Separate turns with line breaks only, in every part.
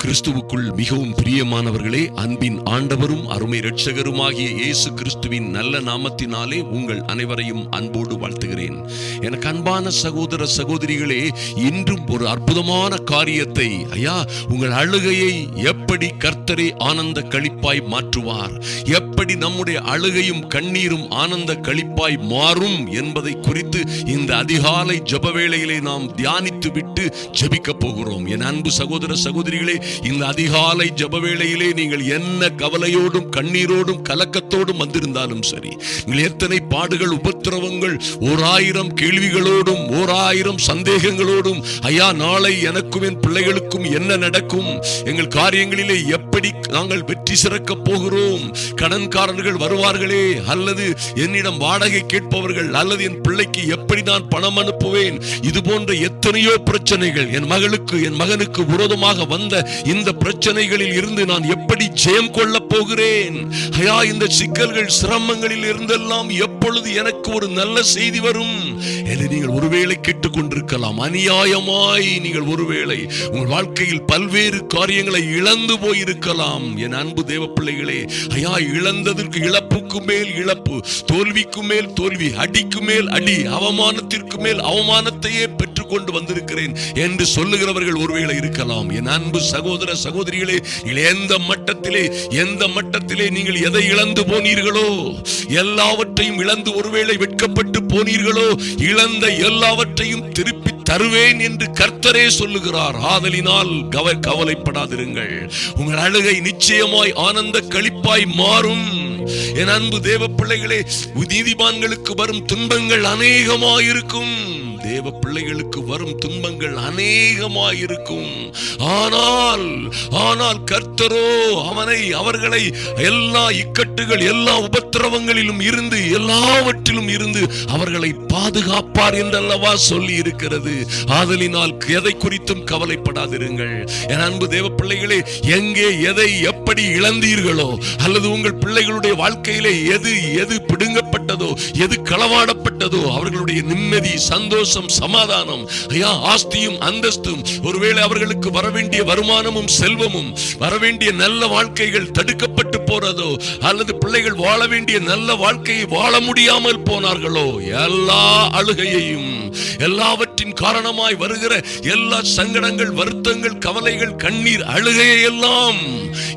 கிறிஸ்துவுக்குள் மிகவும் பிரியமானவர்களே, அன்பின் ஆண்டவரும் அருமை இரட்சகருமாகிய இயேசு கிறிஸ்துவின் நல்ல நாமத்தினாலே உங்கள் அனைவரையும் அன்போடு வாழ்த்துகிறேன். எனக்கு அன்பான சகோதர சகோதரிகளே, இன்றும் ஒரு அற்புதமான காரியத்தை, உங்கள் அழுகையை எப்படி கர்த்தரே ஆனந்த களிப்பாய் மாற்றுவார், எப்படி நம்முடைய அழுகையும் கண்ணீரும் ஆனந்த களிப்பாய் மாறும் என்பதை குறித்து இந்த அதிகாலை ஜெப வேளையிலே நாம் தியானித்து விட்டு ஜெபிக்க போகிறோம். என் அன்பு சகோதர சகோதரிகளே, இந்த அதிகாலை ஜெப வேளையிலே நீங்கள் என்ன கவலையோடும் கண்ணீரோடும் கலக்கத்தோடும் வந்திருந்தாலும் சரி, நீங்கள் எத்தனை பாடுகள் உபத்திரவங்கள் 1000 கேள்விகளோடும் 1000 சந்தேகங்களோடும், நாளை எனக்கும் என் பிள்ளைகளுக்கும் என்ன நடக்கும், எங்கள் காரியங்களிலே எப்படி நாங்கள் வெற்றி சிறக்க போகிறோம், கடன்காரர்கள் வருவார்களே, அல்லது என்னிடம் வாடகை கேட்பவர்கள், அல்லது என் பிள்ளைக்கு எப்படி நான் பணம் அனுப்புவேன், இது போன்ற எத்தனையோ பிரச்சனைகள், என் மகளுக்கு என் மகனுக்கு விரோதமாக வந்த இந்த பிரச்சனைகளில் இருந்து நான் எப்படி ஜெயம் கொள்ள போகிறேன், இந்த சிக்கல்கள் சிரமங்களில் இருந்தெல்லாம் எப்பொழுது எனக்கு ஒரு நல்ல செய்தி வரும் என்று நீங்கள் ஒருவேளை கேட்டுக்கொண்டிருக்கலாம். அநியாயமாய் நீங்கள் ஒருவேளை உங்கள் வாழ்க்கையில் பல்வேறு காரியங்களை இழந்து போயிருக்கலாம். என் அன்பு தேவ பிள்ளைகளே, இழந்ததற்கு இழப்புக்கு மேல் இழப்பு, தோல்விக்கு மேல் தோல்வி, அடிக்கு மேல் அடி, அவமானத்திற்கு மேல் அவமானத்தையே பெற்றுக்கொண்டு வந்திருக்கிறேன் என்று சொல்லுகிறவர்கள் ஒருவேளை இருக்கலாம். என் அன்பு சகோதர சகோதரிகளே, எந்த மட்டத்திலே நீங்கள் எதை இழந்து போனீர்களோ, எல்லாவற்றையும் இழந்து ஒருவேளை வெட்கப்பட்டு போனீர்களோ, இழந்த எல்லாவற்றையும் திருப்பி தருவேன் என்று கர்த்தரே சொல்லுகிறார். ஆதலினால் கவலைப்படாதிருங்கள், உங்கள் அழுகை நிச்சயமாய் ஆனந்த களிப்பாய் மாறும். என் அன்பு தேவ பிள்ளைகளே, நீதிமான்களுக்கு வரும் துன்பங்கள் அநேகமாயிருக்கும், தேவ பிள்ளைகளுக்கு வரும் துன்பங்கள் அநேகமாயிருக்கும். ஆனால் கர்த்தரோ அவர்களை எல்லா இக்கட்டுகள் எல்லா உபத்திரவங்களிலும் இருந்து எல்லாவற்றிலும் இருந்து அவர்களை பாதுகாப்பார் என்றல்லவா சொல்லி இருக்கிறது. ஆதலினால் எதை குறித்தும் கவலைப்படாதிருங்கள். என் அன்பு தேவ பிள்ளைகளே, எங்கே எதை எப்படி இழந்தீர்களோ, அல்லது உங்கள் பிள்ளைகளுடைய வாழ்க்கையிலே எது பிடுங்கப்பட்டதோ, எது களவாடப்பட்டதோ, அவர்களுடைய நிம்மதி, சந்தோஷம், சமாதானம், ஆஸ்தியும் அந்தஸ்தும், ஒருவேளை அவர்களுக்கு வரவேண்டிய வருமானமும் செல்வமும், வரவேண்டிய நல்ல வாழ்க்கைகள் தடுக்கப்பட்டு போறதோ, அல்லது பிள்ளைகள் வாழ வேண்டிய நல்ல வாழ்க்கையை வாழ முடியாமல் போனார்களோ, எல்லா அழுகையையும், எல்லாவற்றின் காரணமாய் வருகிற எல்லா சங்கடங்கள், வருத்தங்கள், கவலைகள், கண்ணீர், அழுகையை எல்லாம்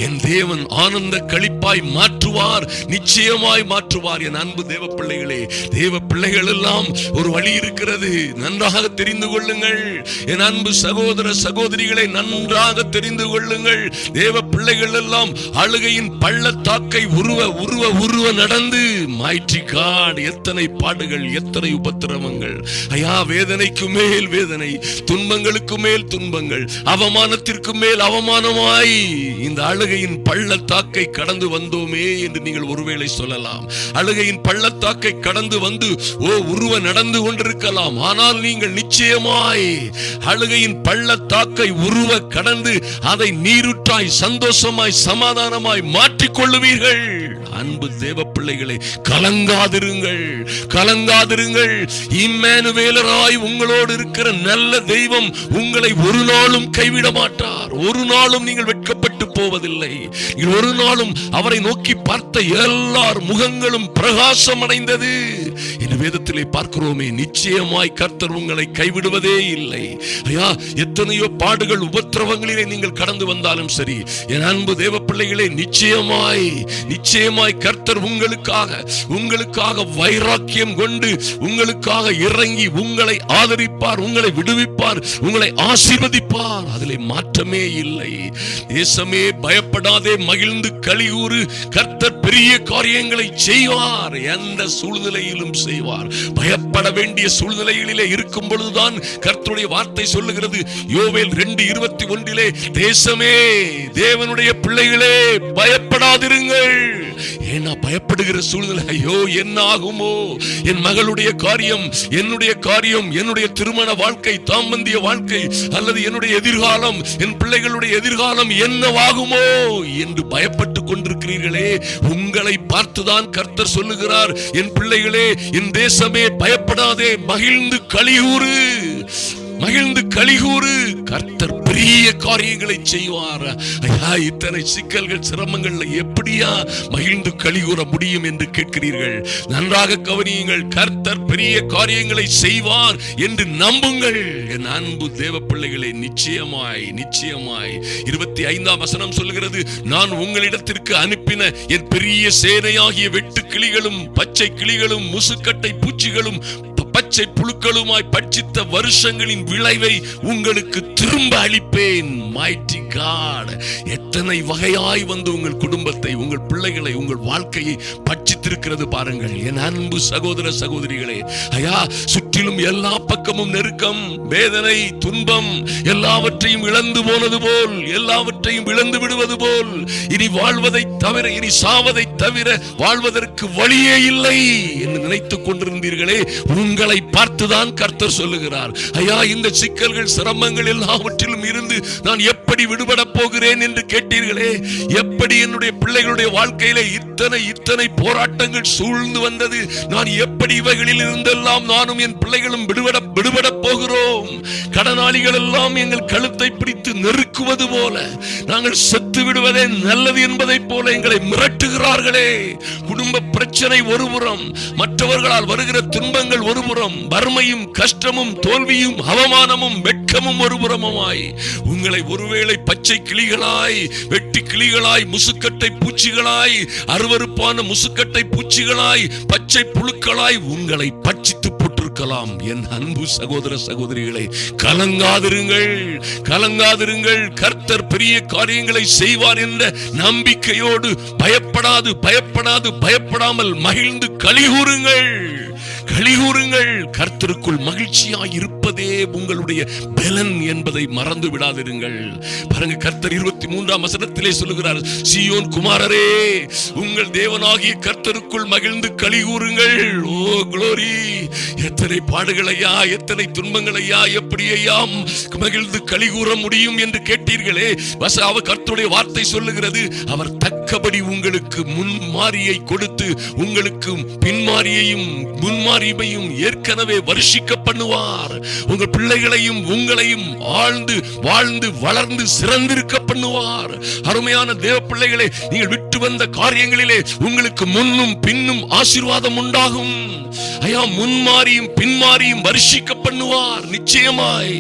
என் தேவன் ஆனந்த களிப்பாய் மாற்றுவார், நிச்சயமாய் மாற்றுவார். என் அன்பு தேவ பிள்ளைகளே, தேவ பிள்ளைகள் எல்லாம் ஒரு வழி இருக்கிறது, நன்றாக தெரிந்து கொள்ளுங்கள். என் அன்பு சகோதர சகோதரிகளை நன்றாக தெரிந்து கொள்ளுங்கள். தேவ பிள்ளைகள் எல்லாம் அழுகையின் பள்ளத்தாக்கை உருவ நடந்து மாய்ச்சிக்காடு, எத்தனை பாடுகள், எத்தனை உபத்திரவங்கள், வேதனைக்கு மேல் வேதனை, துன்பங்களுக்கு மேல் துன்பங்கள், அவமானத்திற்கு மேல் அவமானமாய் இந்த அழுகையின் பள்ளத்தாக்கை கடந்து வந்தோமே என்று நீங்கள் ஒருவேளை சொல்லலாம். அழுகையின் பள்ளத்தாக்கை கடந்து வந்து உருவ நடந்து கொண்டிருக்கலாம். ஆனால் நீங்கள் நிச்சயமாய் அழுகையின் பள்ளத்தாக்கை உருவ கடந்து அதை நீருற்றாய், சந்தோஷமாய், சமாதானமாய் மாற்றிக்கொள்ளுவீர்கள். அன்பு தேவ பிள்ளைகளை, கலங்காதிருங்கள். இம்மானுவேலராய் உங்களோடு இருக்கிற நல்ல தெய்வம் உங்களை ஒரு நாளும் கைவிட மாட்டார். ஒரு நாளும் நீங்கள் வெட்கப்பட்டு போவதில்லை. ஒரு நாளும் அவரை நோக்கி பார்த்த எல்லார் முகங்களும் பிரகாசம் அடைந்தது என்று வேதத்திலே பார்க்கிறோமே. நிச்சயமாய் கர்த்தர் உங்களை கைவிடுவதே இல்லை. எத்தனையோ பாடுகள் உபத்திரவங்களிலே நீங்கள் கடந்து வந்தாலும் சரி, என் அன்பு தேவ பிள்ளைகளே, நிச்சயமாய் கர்த்தர் உங்களுக்காக வைராக்கியம் கொண்டு உங்களுக்காக இறங்கி உங்களை ஆதரிப்பார், உங்களை விடுவிப்பார், உங்களை ஆசீர்வதிப்பார். அதிலே மாற்றமே இல்லை. தேசமே பயப்படாதே, மகிழ்ந்து களிகூறு, கர்த்தர் பெரிய காரியங்களை செய்வார், எந்த சூழ்நிலையிலும் செய்வார். பயப்பட வேண்டிய சூழ்நிலைகளிலே இருக்கும் பொழுதுதான் கர்த்தருடைய வார்த்தை சொல்லுகிறது. யோவேல் 2:21 தேசமே, தேவனுடைய பிள்ளைகளே, பயப்படாதிருங்கள். ஏன்னா பயப்படுகிற சூழ்நிலை, என்ன ஆகுமோ, என் மகளுடைய காரியம், என்னுடைய திருமண வாழ்க்கை, தாம்பந்திய வாழ்க்கை, அல்லது என்னுடைய எதிர்காலம், என் பிள்ளைகளுடைய எதிர்காலம் என்னவாகுமோ என்று பயப்பட்டு கொண்டிருக்கிறீர்களே, உங்களை பார்த்துதான் கர்த்தர் சொல்லுகிறார், என் பிள்ளைகளே, என் தேசமே, பயப்படாதே, மகிழ்ந்து களிகூறு. மகிழ்ந்து களிகூறு, கர்த்தர் பெரிய காரியங்களை செய்வார். ஐயா, இத்தனை சிக்கல்கள் சிரமங்கள்ல எப்படியா மகிழ்ந்து களிகூற முடியும் என்று கேட்கிறீர்கள். நன்றாக கவனியுங்கள். கர்த்தர் பெரிய காரியங்களை செய்வார் என்று நம்புங்கள். என் அன்பு தேவ பிள்ளைகளே, நிச்சயமாய் நிச்சயமாய் 25ஆம் வசனம் சொல்கிறது, நான் உங்களிடத்திற்கு அனுப்பின என் பெரிய சேனையாகிய வெட்டு கிளிகளும் பச்சை கிளிகளும் முசுக்கட்டை பூச்சிகளும் பச்சை புழுக்களுமாய் பட்சித்த வருஷங்களின் விளைவை உங்களுக்கு திரும்ப அளிப்பேன். மைட்டி காட், எத்தனை வகையாய் வந்து உங்கள் குடும்பத்தை, உங்கள் பிள்ளைகளை, உங்கள் வாழ்க்கையை பட்சித்திருக்கிறது பாருங்கள். என் அன்பு சகோதர சகோதரிகளே, ஐயா, சுற்றிலும் எல்லா பக்கமும் நெருக்கம், வேதனை, துன்பம், எல்லாவற்றையும் இழந்து போனது போல், எல்லாவற்றையும் இழந்து விடுவது போல், இனி வாழ்வதை தவிர, இனி சாவதை தவிர வாழ்வதற்கு வழியே இல்லை என்று நினைத்துக் கொண்டிருந்தீர்களே, உங்களை பார்த்துதான் கர்த்தர் சொல்லுகிறார், ஐயா, இந்த சிக்கல்கள் சிரமங்கள் எல்லாவற்றிலும் இருந்து நான் எப்படி விடுபட போகிறேன் என்று கேட்டீர்களே. எப்படி என்னுடைய பிள்ளைகளுடைய வாழ்க்கையில இத்தனை போராட்டங்கள் சூழ்ந்து வந்தது, நான் எப்படி இவைகளில் இருந்தெல்லாம் நானும் என் பிள்ளைகளும் விடுபட போகிறோம். கடனாளிகள் எல்லாம் எங்கள் கழுத்தை பிடித்து நெருக்குவது போல, நாங்கள் செத்து விடுவதே நல்லது என்பதை போல எங்களை மிரட்டுகிறார்களே. குடும்ப பிரச்சனை ஒருபுறம், மற்றவர்களால் வருகிற துன்பங்கள் ஒருபுறம், வறுமையும் கஷ்டமும் தோல்வியும் அவமானமும் வெட்கமும் ஒருபுறமாய் உங்களை ஒருவேளை பச்சை கிளிகளாய், வெட்டி கிளிகளாய், முசுக்கட்டை பூச்சிகளாய், அருவருப்பான முசுக்கட்டை பூச்சிகளாய், பச்சை புழுக்களாய் உங்களை பட்சித்து போட்டிருக்கலாம். என் அன்பு சகோதர சகோதரிகளை, கலங்காதிருங்கள், கலங்காதிருங்கள். கர்த்தர் பெரிய காரியங்களை செய்வார் என்ற நம்பிக்கையோடு பயப்படாமல் மகிழ்ந்து களிகூறுங்கள், களிகூறுங்கள். கர்த்தருக்குள் மகிழ்ச்சியாய் இருப்பதே உங்களுடைய பலன் என்பதை மறந்து விடாதிருங்கள். பாருங்க, கர்த்தர் 23ஆம் வசனத்திலே சொல்லுகிறார், சீயோன் குமாரரே, உங்கள் தேவனாகிய கர்த்தருக்குள் மகிழ்ந்து களிகூறுங்கள். ஓ குளோரி! எத்தனை பாடுகளையா, எத்தனை துன்பங்களையா, எப்படியா மகிழ்ந்து களிகூற முடியும் என்று கேட்டீர்களே. அவர் கர்த்தருடைய வார்த்தை சொல்லுகிறது, அவர் தக்கபடி உங்களுக்கு முன்மாரியை கொடுத்து உங்களுக்கு பின்மாரியையும் முன்மாரியையும் ஏற்கனவே வருஷிக்க பண்ணுவார். உங்கள் பிள்ளைகளையும் உங்களையும் வாழ்ந்து வளர்ந்து சிறந்திருக்க பண்ணுவார். அருமையான தேவ பிள்ளைகளே, நீங்கள் விட்டு வந்த காரியங்களிலே உங்களுக்கு முன்னும் பின்னும் ஆசீர்வாதம் உண்டாகும். ஐயா, முன்மாரியும் பின்மாரியும் வருஷிக்க பண்ணுவார். நிச்சயமாய்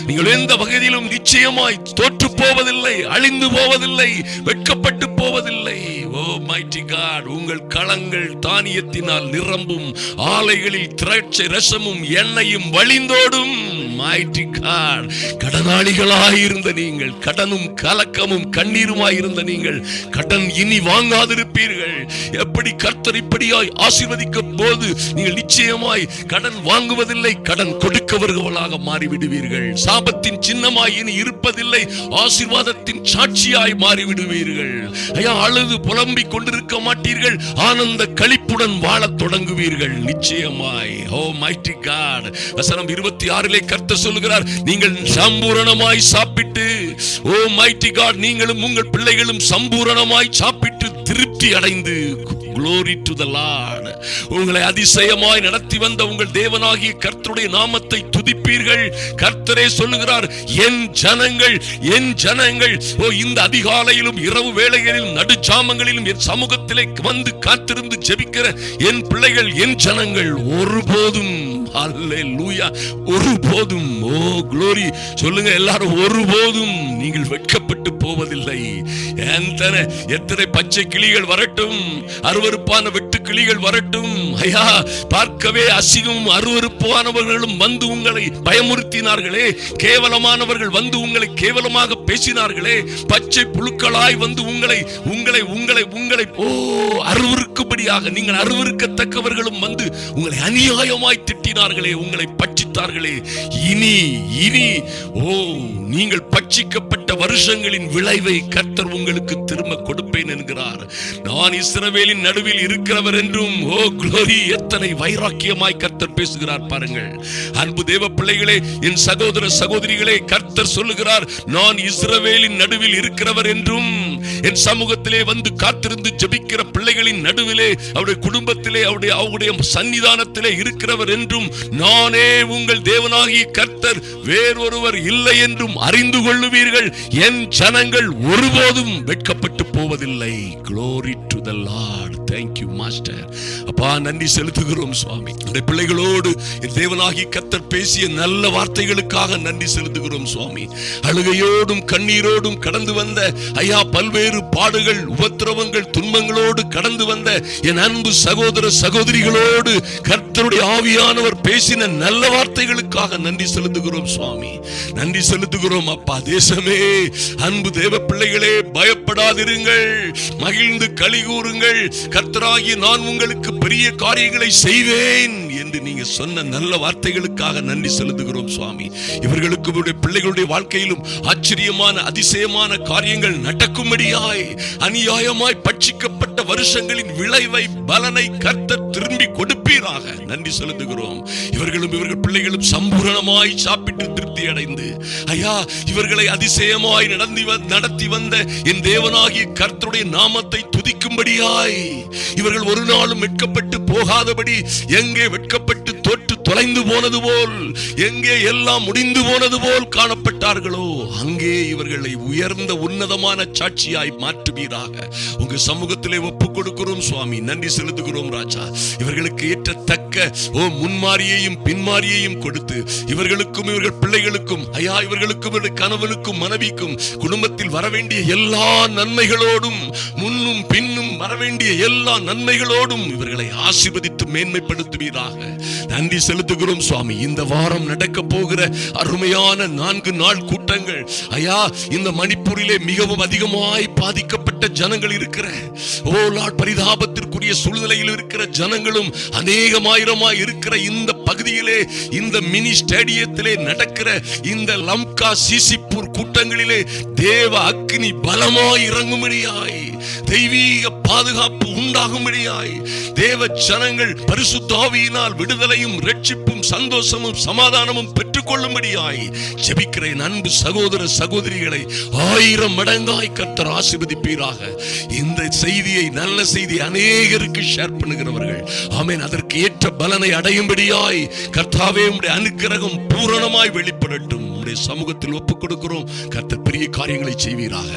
நீங்கள் எந்த வகையிலும் நிச்சயமாய் தோற்று போவதில்லை, அழிந்து போவதில்லை, வெட்கப்பட்டு போவதில்லை. ஓ மைட்டி காட், உங்கள் களங்கள் தானியத்தினால் நிரம்பும், ஆலைகளில் திராட்சை ரசமும் எண்ணெயும் வழிந்தோடும். மைட்டி காட், கடனாளிகளாயிருந்த நீங்கள், கடனும் கலக்கமும் கண்ணீருமாயிருந்த நீங்கள் கடன் இனி வாங்காதிருப்பீர்கள். எப்படி கர்த்தர் இப்படியாய் ஆசீர்வதிக்கும் போது நீங்கள் நிச்சயமாய் கடன் வாங்குவதில்லை, கடன் கொடுக்கவர்களாக மாறிவிடுவீர்கள். சாபத்தின் சின்னமாய் இனி இருப்பதில்லை, ஆசீர்வாதத்தின் சாட்சியாய் மாறிவிடுவீர்கள். ஐயா, அழுது புலம்பிக் கொண்டிருக்க மாட்டீர்கள், ஆனந்த களிப்புடன் வாழத் தொடங்குவீர்கள் நிச்சயமாய். ஓ மைட்டி காட், வசனம் 26 கர்த்தர் சொல்லுகிறார், நீங்கள் சம்பூரணமாய் சாப்பிட்டு, ஓ மைட்டி காட், நீங்களும் உங்கள் பிள்ளைகளும் சம்பூரணமாய் சாப்பிட்டு திருப்தி அடைந்து, glory to the Lord, உங்களை அதிசயமாய் நடத்தி வந்த உங்கள் தேவனாகிய கர்த்தருடைய நாமத்தை துதிப்பீர்கள். கர்த்தரே சொல்லுகிறார், என் ஜனங்கள் ஓ இந்த அதிகாலையிலும் இரவு வேளைகளிலும் நடுச்சாமங்களிலும் என் சமூகத்திலே வந்து காத்திருந்து ஜெபிக்கிற என் பிள்ளைகள், என் ஜனங்கள் ஒருபோதும், அல்லேலூயா, ஒருபோதும், ஓ glory சொல்லுங்க எல்லாரும், ஒருபோதும் நீங்கள் வெட்கப்பட்டு போவதில்லை. எத்தனை பச்சை கிளிகள் வரட்டும், அருவருப்பான வெட்டு கிளிகள் வரட்டும், ஐயா, பார்க்கவே அசிங்கமும் அருவருப்பானவர்களும் வந்து உங்களை பயமுறுத்தினார்களே, கேவலமானவர்கள் வந்து உங்களை கேவலமாக பேசினார்களே, பச்சை புழுக்களாய் வந்து உங்களை ஓ அருவருக்கும்படியாக, நீங்கள் அருவருக்கத்தக்கவர்களும் வந்து உங்களை அநியாயமாய் திட்டினார்களே, உங்களை பட்சித்தார்களே, இனி ஓ நீங்கள் பட்சிக்கப்பட்ட வருஷங்களின் விளைவை கர்த்தர் உங்களுக்கு திரும்ப கொடுப்பேன் என்கிறார். நான் இஸ்ரவேலின் நடுவில் இருக்கிறவர் இருக்கிறவர் என்றும். ஓ glory, எத்தனை வைராக்கியமாய் கர்த்தர் பேசுகிறார் பாருங்கள். அன்பு தேவ பிள்ளைகளே, என் சகோதர சகோதரிகளே, கர்த்தர் சொல்லுகிறார், நான் இஸ்ரவேலின் நடுவில் இருக்கிறவர் என்றும், என் சமூகத்திலே வந்து காத்திருந்து ஜெபிக்கிற பிள்ளைகளின் நடுவிலே, அவருடைய குடும்பத்திலே, அவருடைய சன்னிதானத்திலே இருக்கிறவர் என்றும், நானே உங்கள் தேவனாகிய கர்த்தர், வேறொருவர் இல்லை என்றும் அறிந்து கொள்ளுவீர்கள். என் ஜனங்கள் ஒருபோதும் வெட்கப்பட்டு போவதில்லை. Glory to the Lord. Thank you master. அப்பா, நன்றி செலுத்துகிறோம் சுவாமி. இந்த பிள்ளைகளோடு என் தேவனாகிய கர்த்தர் பேசிய நல்ல வார்த்தைகளுக்காக நன்றி செலுத்துகிறோம் சுவாமி. அழுகையோடும் கண்ணீரோடும் கடந்து வந்த ஐயா, பல்வேறு பாடுகள், உபத்திரவங்கள், துன்பங்களோடு கடந்து வந்த என் அன்பு சகோதர சகோதரிகளோடு கர்த்தருடைய ஆவியானவர் பேசின நல்ல வார்த்தைகளுக்காக நன்றி செலுத்துகிறோம் சுவாமி. நன்றி செலுத்துகிறோம் அப்பா. தேசமே, அன்பு தேவ பிள்ளைகளே, பயப்படாதிருங்கள், மகிழ்ந்து களி கூறுங்கள், கர்த்தராகிய நான் உங்களுக்கு பெரிய காரியங்களை செய்வேன் என்று நீங்க சொன்ன நல்ல வார்த்தைகளுக்காக நன்றி செலுத்துகிறோம் சுவாமி. இவர்களுக்கு பிள்ளைகளுடைய வாழ்க்கையிலும் ஆச்சரியமான அதிசயமான காரியங்கள் நடக்கும்படியாய், அநியாயமாய் பட்சிக்கப்பட்ட வருஷங்களின் விளைவை, பலனை கர்த்தர் திரும்பி கொடுப்பீராக. நன்றி செலுத்துகிறோம். இவர்களும் இவர்கள் பிள்ளைகளும் சம்பூரணமாய் சாப்பிட்டு திருப்தி அடைந்து ஐயா, இவர்களை அதிசயமாய் நடத்தி வந்த என் தேவனாகிய கர்த்தருடைய நாமத்தை துதிக்கும்படியாய், இவர்கள் ஒரு நாளும் வெட்கப்பட்டு போகாதபடி, எங்கே வெட்கப்பட்டு தோற்று தொலைந்து போனது போல், எங்கே எல்லாம் முடிந்து போனது போல் காணப்பட்டார்களோ, அங்கே இவர்களை உயர்ந்த உன்னதமான சாட்சியாய் மாற்றுவீராக. உங்க சமூகத்திலே ஒப்புக் கொடுக்கிறோம் சுவாமி. நன்றி செலுத்துகிறோம் ராஜா. இவர்களுக்கு ஏற்றத்தக்க முன்மாரியையும் பின்மாரியையும் கொடுத்து, இவர்களுக்கும் இவர்கள் பிள்ளைகளுக்கும் ஐயா, இவர்களுக்கும் இவர்கள் கணவனுக்கும் மனைவிக்கும் குடும்பத்தில் வரவேண்டிய எல்லா நன்மைகளோடும், முன்னும் பின்னும் வரவேண்டிய எல்லா நன்மைகளோடும் இவர்களை ஆசீர்வதித்து மேன்மைப்படுத்துவீராக. நன்றி செலுத்துகிறோம் சுவாமி. இந்த வாரம் நடக்க போகிற அருமையான 4 நாள் கூட்டங்கள் ஐயா, இந்த மணிப்பூரிலே மிகவும் அதிகமாய் பாதிக்கப்பட்ட ஜனங்கள் இருக்கிற, ஓ லார்ட், பரிதாபத்திற்குரிய சூழ்நிலையில் இருக்கிற ஜனங்களும் அநேகமாயிரமாய் இருக்கிற இந்த பகுதியிலே, இந்த மினி ஸ்டேடியத்திலே நடக்கிற இந்த லம்கா சிசிப்பூர் கூட்டங்களிலே தேவ அக்னி பலமாய் இறங்கும்படியாய், தெய்வீக பாதுகாப்பு உண்டாகும்படியாய், தேவ ஜனங்கள் பரிசுத்த ஆவியினால் விடுதலையும் ரட்சிப்பும் சந்தோஷமும் சமாதானமும் பெற்றுக் கொள்ளும்படியாய் ஜெபிக்கிற அன்பு சகோதர சகோதரிகளை 1000 மடங்காய் கர்த்தர் ஆசீர்வதிப்பீராக. இந்த செய்தியை, நல்ல செய்தி அநேகருக்கு ஷேர் பண்ணுகிறவர்கள் ஆமென், அதற்கு ஏற்ற பலனை அடையும்படியாய் கர்த்தாவே உம்முடைய அனுக்கிரகம் பூரணமாய் வெளிப்படட்டும். உம்முடைய சமூகத்தில் ஒப்புக் கொடுக்கிறோம். கர்த்தர் பெரிய காரியங்களை செய்வீராக.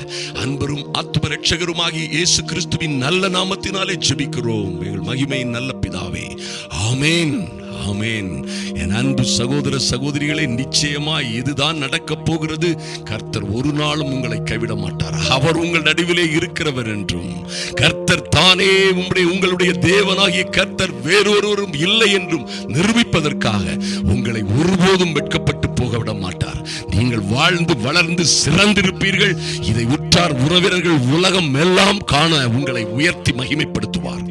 அன்பரும் ஆத்தும ரட்சகருமாகிய இயேசு கிறிஸ்துவின் நல்ல நாமத்தினாலே ஜெபிக்கிறோம் எங்கள் மகிமையின் நல்ல பிதாவே. ஆமென், ஆமென். என் அன்பு சகோதர சகோதரிகளே, நிச்சயமாய் இதுதான் நடக்க போகிறது. கர்த்தர் ஒரு நாளும் உங்களை கைவிட மாட்டார். அவர் உங்கள் நடுவிலே இருக்கிறவர் என்றும், கர்த்தர் தானே உங்களுடைய தேவனாகிய கர்த்தர் வேறொருவரும் இல்லை என்றும் நிரூபிப்பதற்காக உங்களை ஒருபோதும் வெட்கப்பட்டு போக விட மாட்டார். நீங்கள் வாழ்ந்து வளர்ந்து சிறந்திருப்பீர்கள். இதை உற்றார் உறவினர்கள் உலகம் எல்லாம் காண உங்களை உயர்த்தி மகிமைப்படுத்துவார்.